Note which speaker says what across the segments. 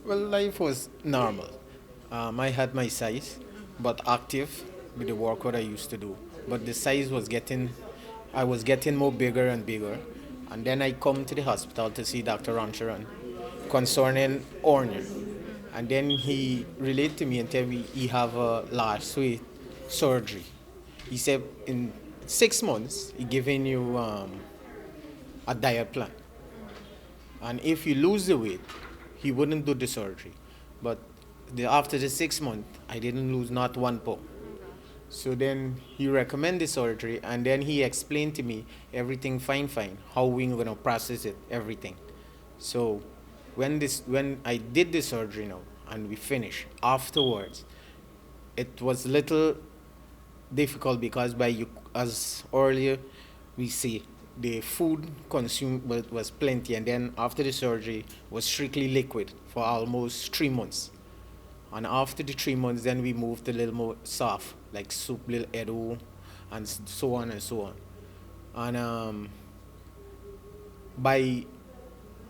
Speaker 1: Well, life was normal. I had my size, but active with the work what I used to do. But the size was getting, I was getting more bigger and bigger. And then I come to the hospital to see Dr. Sharon concerning hernia. And then he related to me and tell me he have a last week surgery. He said in 6 months he giving you a diet plan. And if you lose the weight, he wouldn't do the surgery. But after the 6 months, I didn't lose not 1 pound. So then he recommended the surgery, and then he explained to me everything fine, how we're gonna process it, everything. So when I did the surgery now and we finished, afterwards, it was little difficult because as earlier we see the food consumed was plenty, and then after the surgery was strictly liquid for almost 3 months. And after the 3 months, then we moved a little more soft, like soup, little edo, and so on and so on. And by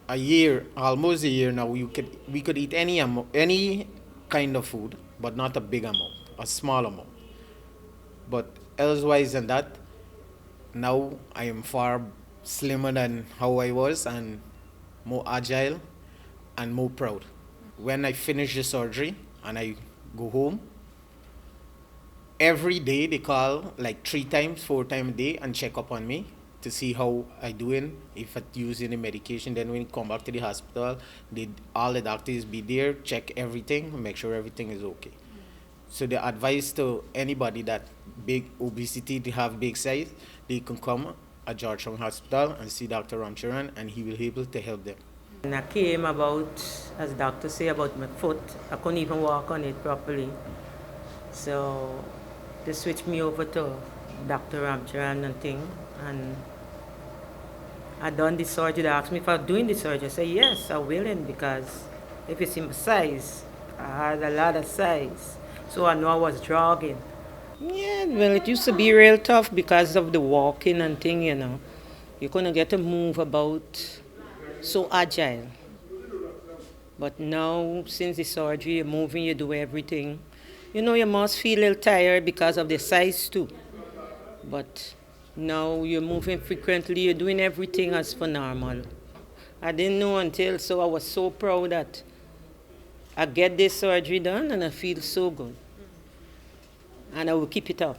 Speaker 1: a year, almost a year now, we could eat any kind of food, but not a big amount, a small amount. But elsewise than that, now I am far slimmer than how I was and more agile and more proud. When I finish the surgery and I go home, every day they call like 3 times, 4 times a day and check up on me to see how I doing, if I using the medication. Then when you come back to the hospital, all the doctors be there, check everything, make sure everything is okay. So the advice to anybody that big obesity, they have big size, they can come at Georgetown Hospital and see Dr. Ramcharan, and he will be able to help them.
Speaker 2: And I came about, as doctor say, about my foot. I couldn't even walk on it properly. So they switched me over to Dr. Ramcharan and thing. And I done the surgery. They asked me if I was doing the surgery. I said, yes, I'm willing, because if it's in my size, I had a lot of size. So I know I was jogging. Yeah, well, it used to be real tough because of the walking and thing, You couldn't get to move about so agile. But now, since the surgery, you're moving, you do everything. You must feel a little tired because of the size too. But now you're moving frequently, you're doing everything as per normal. I didn't know until, so I was so proud that I get this surgery done and I feel so good. And I will keep it up.